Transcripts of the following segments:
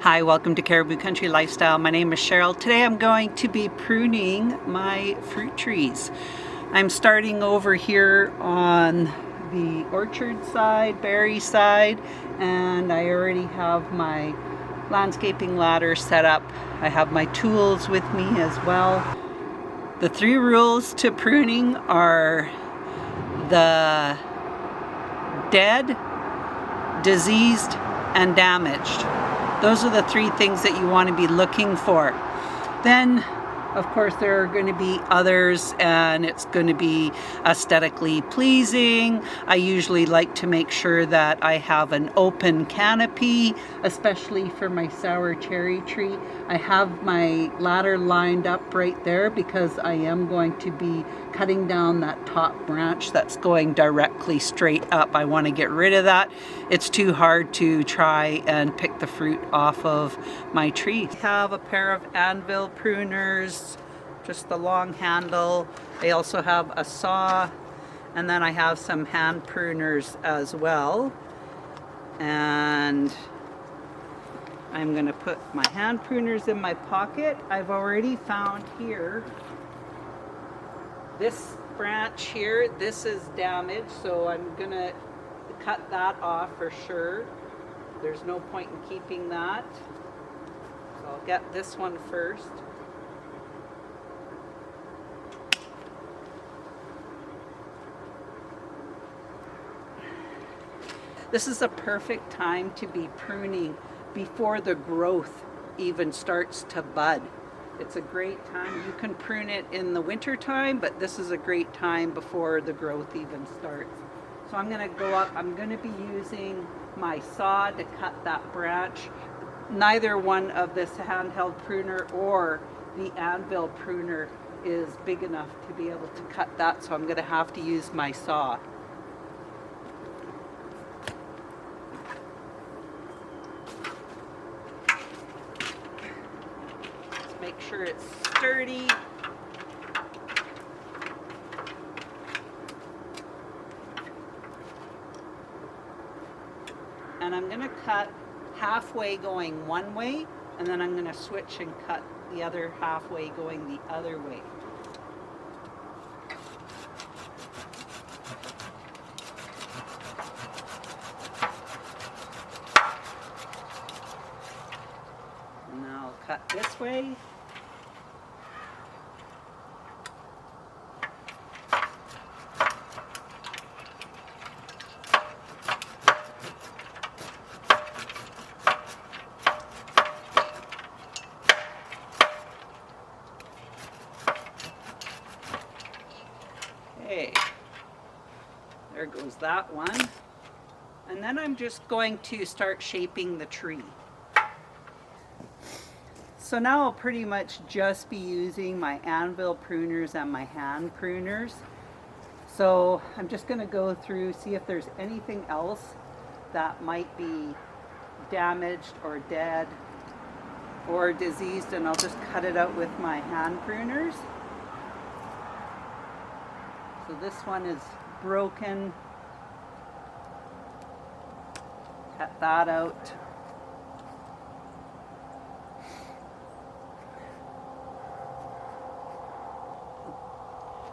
Hi, welcome to Caribou Country Lifestyle. My name is Cheryl. Today I'm going to be pruning my fruit trees. I'm starting over here on the orchard side, berry side, and I already have my landscaping ladder set up. I have my tools with me as well. The 3 rules to pruning are the dead, diseased, and damaged. Those are the 3 things that you want to be looking for. Then, of course, there are going to be others, and it's going to be aesthetically pleasing. I usually like to make sure that I have an open canopy, especially for my sour cherry tree. I have my ladder lined up right there because I am going to be cutting down that top branch that's going directly straight up. I want to get rid of that. It's too hard to try and pick the fruit off of my tree. I have a pair of anvil pruners, just the long handle. I also have a saw, and then I have some hand pruners as well. And I'm going to put my hand pruners in my pocket. I've already found here this branch here. This is damaged, so I'm going to cut that off for sure. There's no point in keeping that. So I'll get this one first. This is a perfect time to be pruning before the growth even starts to bud. It's a great time. You can prune it in the winter time, but this is a great time before the growth even starts. So I'm going to go up. I'm going to be using my saw to cut that branch. Neither one of this handheld pruner or the anvil pruner is big enough to be able to cut that, so I'm going to have to use my saw. Make sure it's sturdy. And I'm going to cut halfway going one way, and then I'm going to switch and cut the other halfway going the other way. And now I'll cut this way. Okay, there goes that one. And then I'm just going to start shaping the tree. So now I'll pretty much just be using my anvil pruners and my hand pruners. So I'm just going to go through, see if there's anything else that might be damaged or dead or diseased, and I'll just cut it out with my hand pruners. So this one is broken. Cut that out.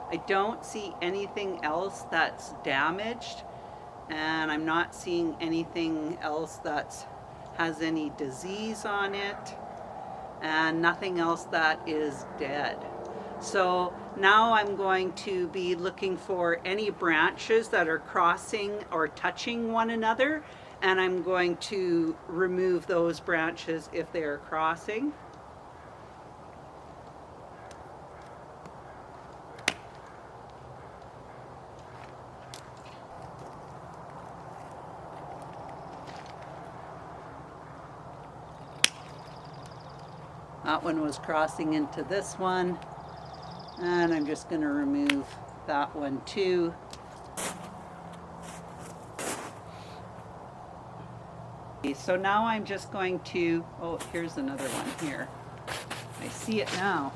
I don't see anything else that's damaged, and I'm not seeing anything else that has any disease on it, and nothing else that is dead. So now I'm going to be looking for any branches that are crossing or touching one another, and I'm going to remove those branches if they are crossing. That one was crossing into this one, and I'm just going to remove that one too. So now I'm just going to, oh, here's another one here. I see it now.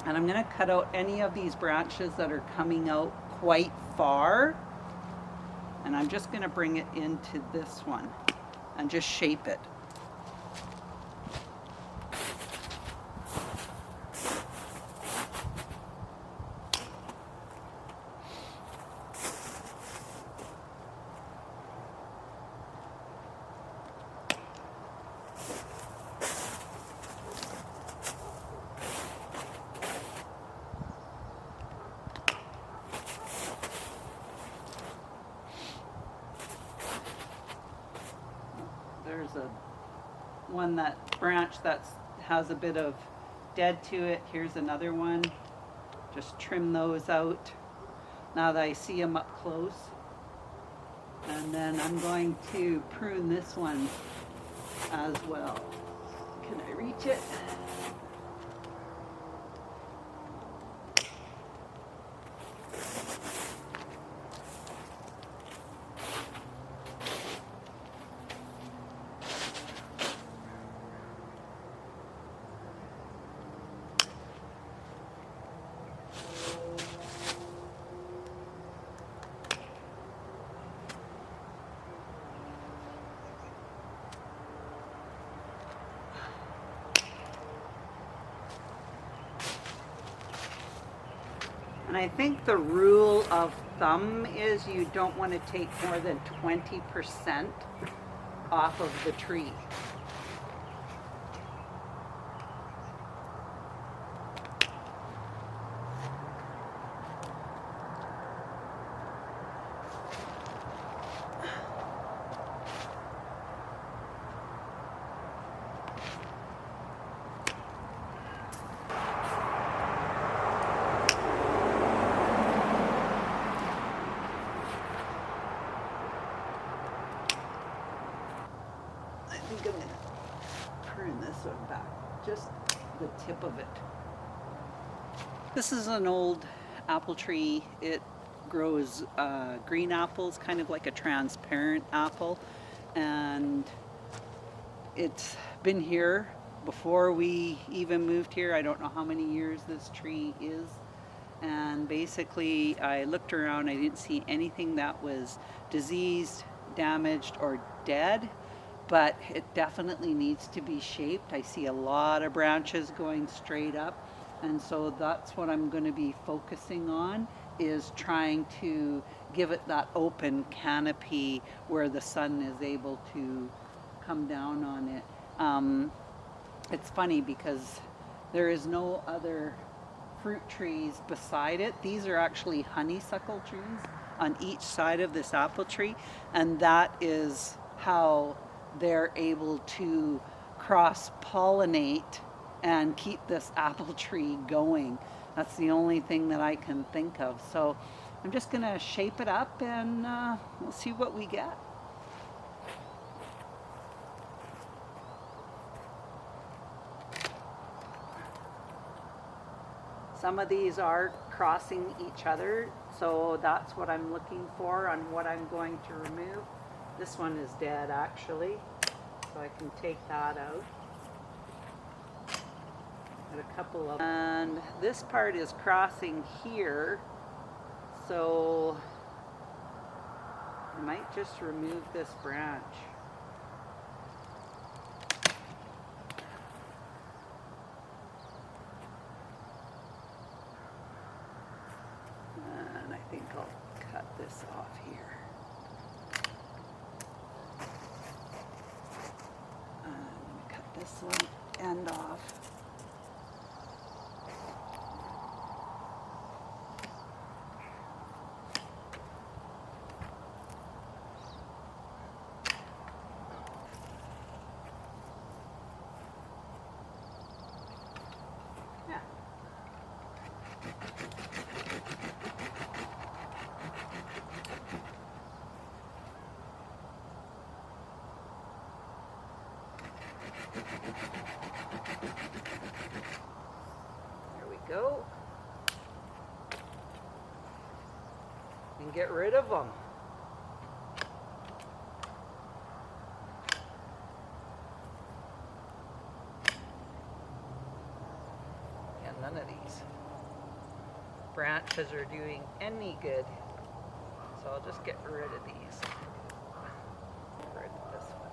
And I'm going to cut out any of these branches that are coming out quite far. And I'm just going to bring it into this one and just shape it. There's a branch that has a bit of dead to it. Here's another one. Just trim those out now that I see them up close. And then I'm going to prune this one as well. Can I reach it? And I think the rule of thumb is you don't want to take more than 20% off of the tree. I think I'm going to prune this one back, just the tip of it. This is an old apple tree. It grows green apples, kind of like a transparent apple, and it's been here before we even moved here. I don't know how many years this tree is, and basically I looked around. I didn't see anything that was diseased, damaged, or dead, but it definitely needs to be shaped. I see a lot of branches going straight up, and so that's what I'm going to be focusing on, is trying to give it that open canopy where the sun is able to come down on it. It's funny because there is no other fruit trees beside it. These are actually honeysuckle trees on each side of this apple tree, and that is how they're able to cross-pollinate and keep this apple tree going. That's the only thing that I can think of. So I'm just going to shape it up, and we'll see what we get. Some of these are crossing each other, so that's what I'm looking for on what I'm going to remove. This one is dead actually, so I can take that out. Got a couple of, and this part is crossing here, so I might just remove this branch. And I think I'll cut this off here. This one end off. Yeah. There we go. And get rid of them. Yeah, none of these. branches are doing any good. So I'll just get rid of these. Get rid of this one.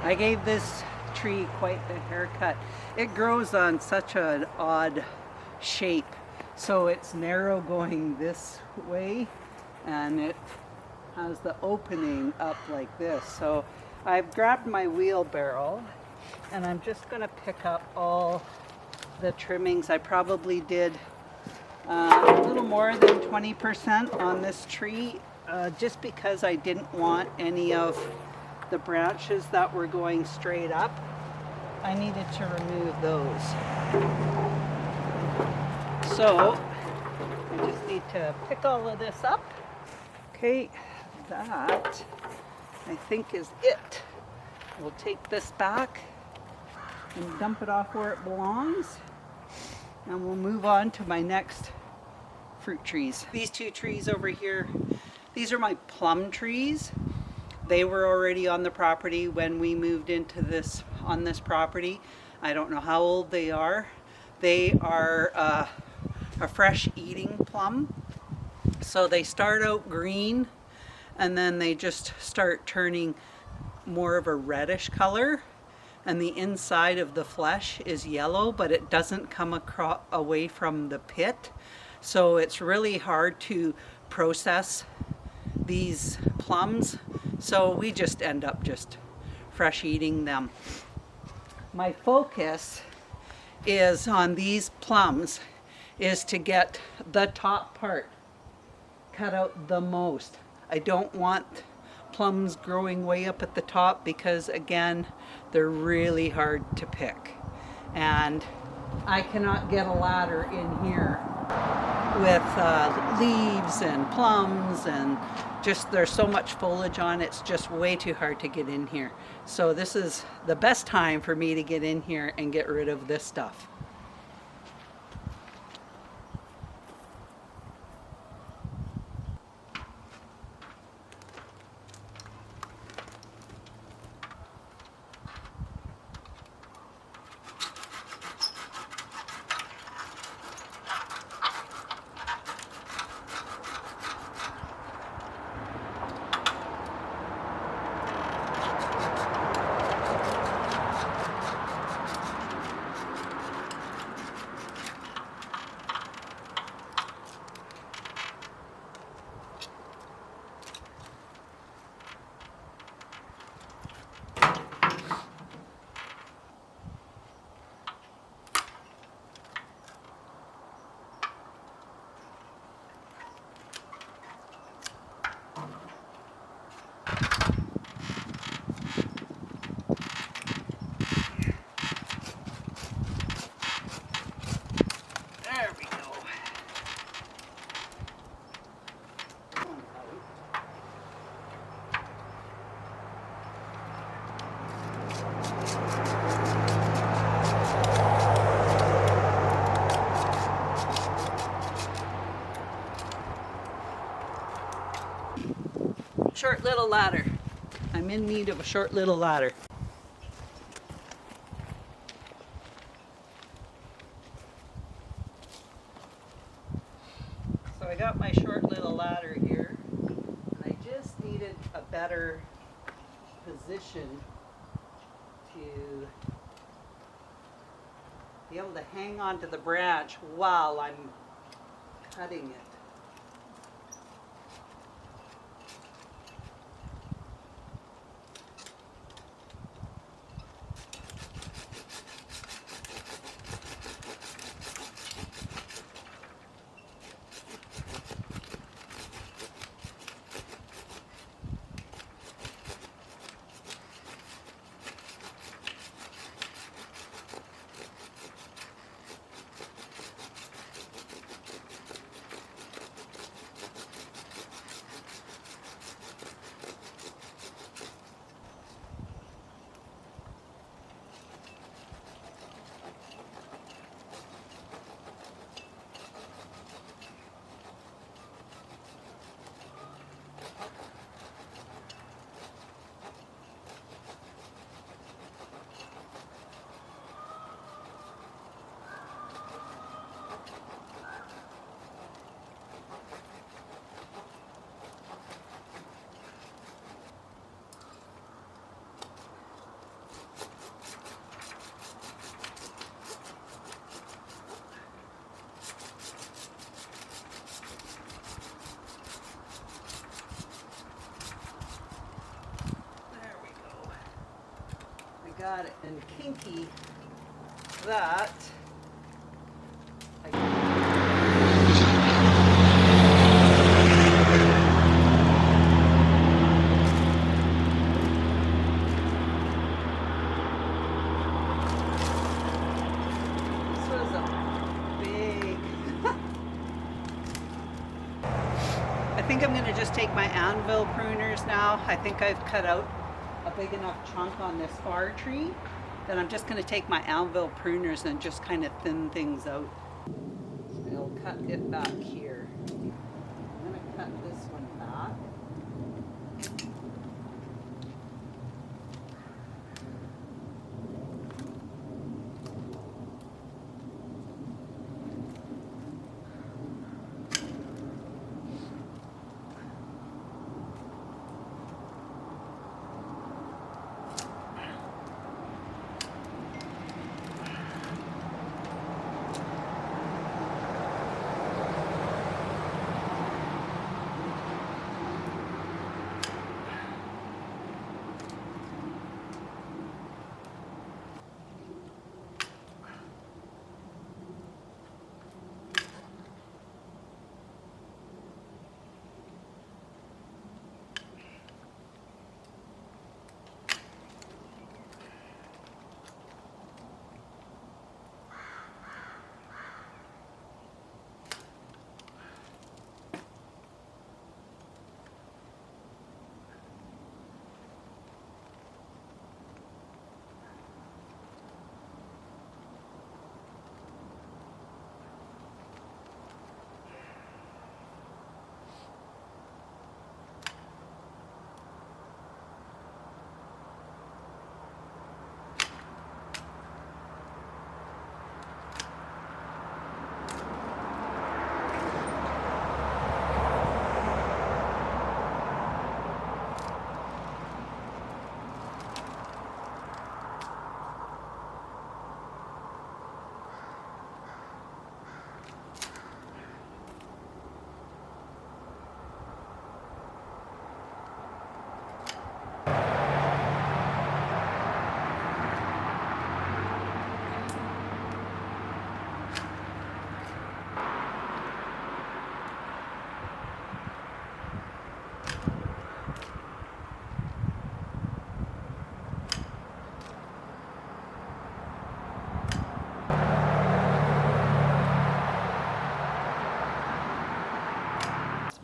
I gave this tree quite the haircut. It grows on such an odd shape. So it's narrow going this way and it has the opening up like this. So I've grabbed my wheelbarrow and I'm just going to pick up all the trimmings. I probably did a little more than 20% on this tree just because I didn't want any of the branches that were going straight up. I needed to remove those. So I just need to pick all of this up. Okay, that I think is it. We'll take this back and dump it off where it belongs. And we'll move on to my next fruit trees. These two trees over here, these are my plum trees. They were already on the property when we moved into this, on this property. I don't know how old they are. They are a fresh eating plum. So they start out green and then they just start turning more of a reddish color. And the inside of the flesh is yellow, but it doesn't come away from the pit. So it's really hard to process these plums. So we just end up just fresh eating them. My focus is on these plums is to get the top part cut out the most. I don't want plums growing way up at the top because again, they're really hard to pick. And I cannot get a ladder in here with leaves and plums and just there's so much foliage on it, it's just way too hard to get in here. So this is the best time for me to get in here and get rid of this stuff. Short little ladder. I'm in need of a short little ladder. So I got my short little ladder here, and I just needed a better position to be able to hang on to the branch while I'm cutting it. got it and kinky that this was a big I think I'm going to just take my anvil pruners now. I think I've cut out a big enough chunk on this far tree. Then I'm just going to take my anvil pruners and just kind of thin things out. So I'll cut it back here. I'm going to cut this one back.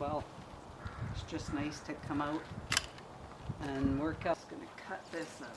Well, it's just nice to come out and work out. I'm going to cut this out.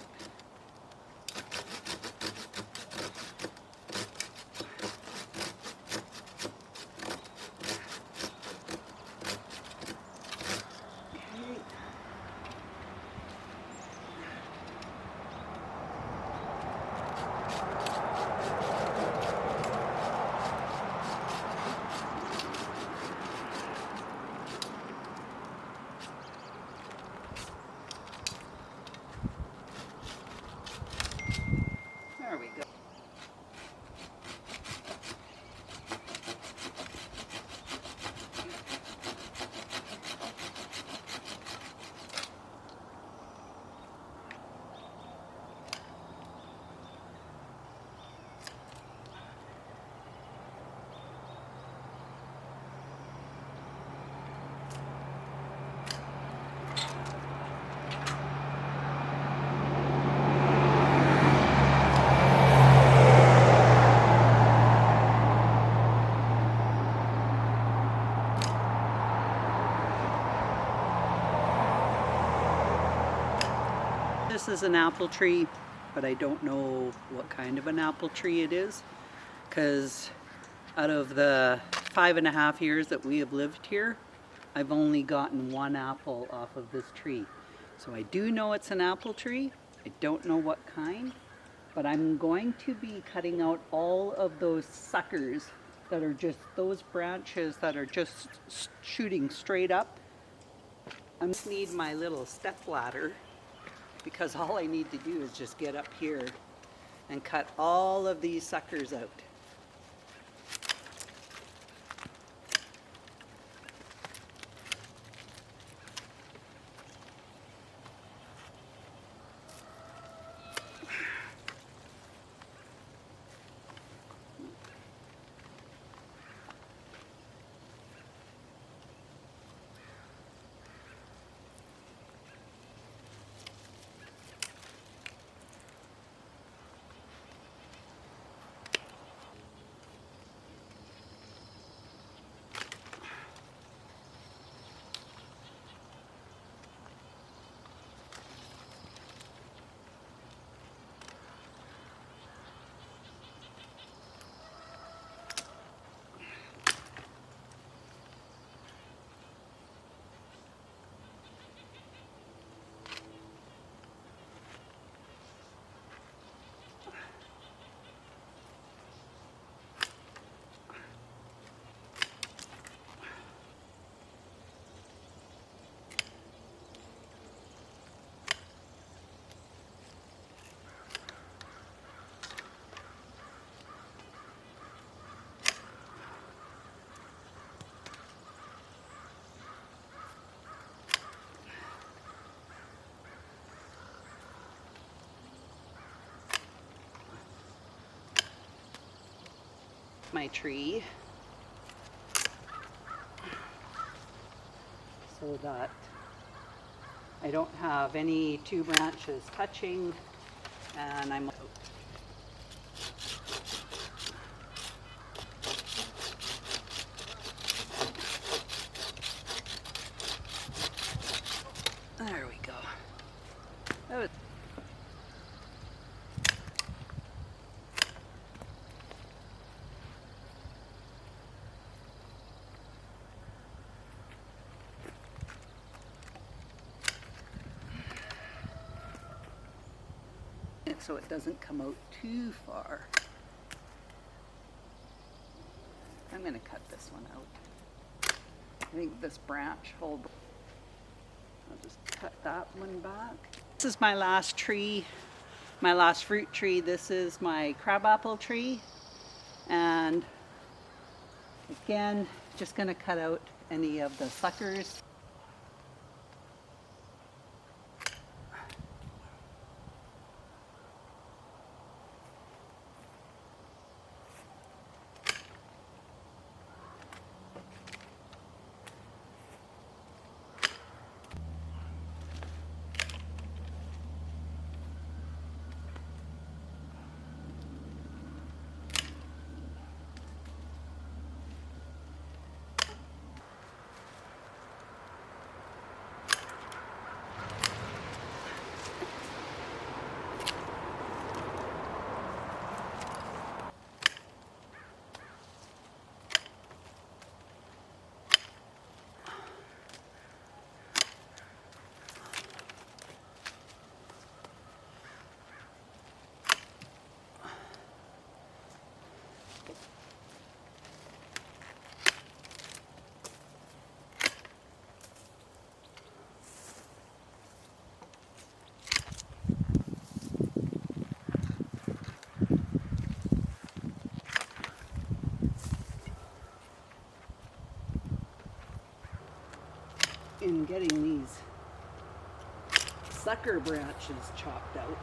There we go. This is an apple tree, but I don't know what kind of an apple tree it is, because out of the 5.5 years that we have lived here, I've only gotten one apple off of this tree. So I do know it's an apple tree. I don't know what kind, but I'm going to be cutting out all of those suckers that are just those branches that are just shooting straight up. I just need my little step ladder, because all I need to do is just get up here and cut all of these suckers out. my tree so that I don't have any two branches touching, and I'm there we go. Oh. So it doesn't come out too far. I'm going to cut this one out. I think this branch I'll just cut that one back. This is my last tree, my last fruit tree. This is my crabapple tree, and again, just going to cut out any of the suckers. In getting these sucker branches chopped out.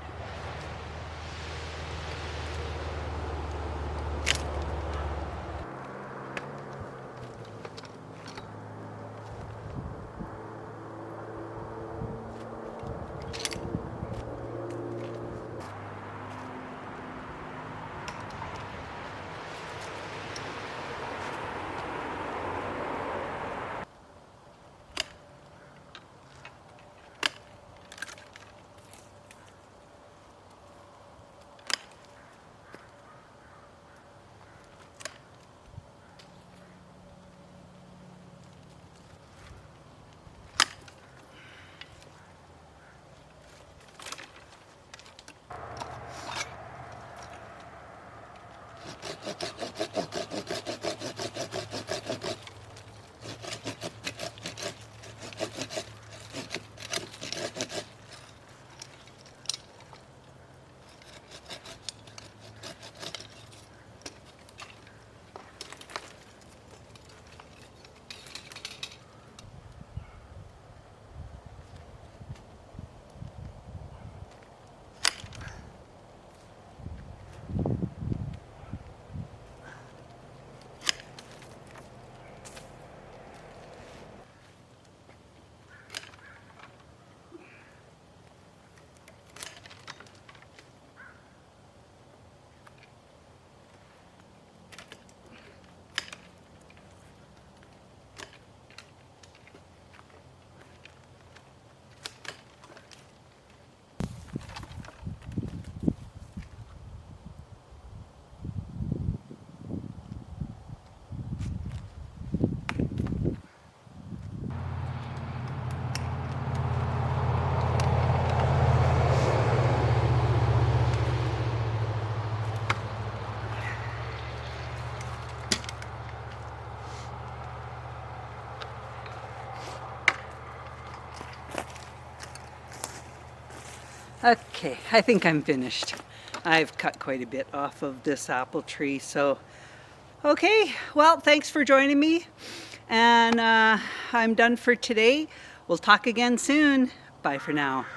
Okay, I think I'm finished. I've cut quite a bit off of this apple tree, so okay, well, thanks for joining me, and I'm done for today. We'll talk again soon. Bye for now.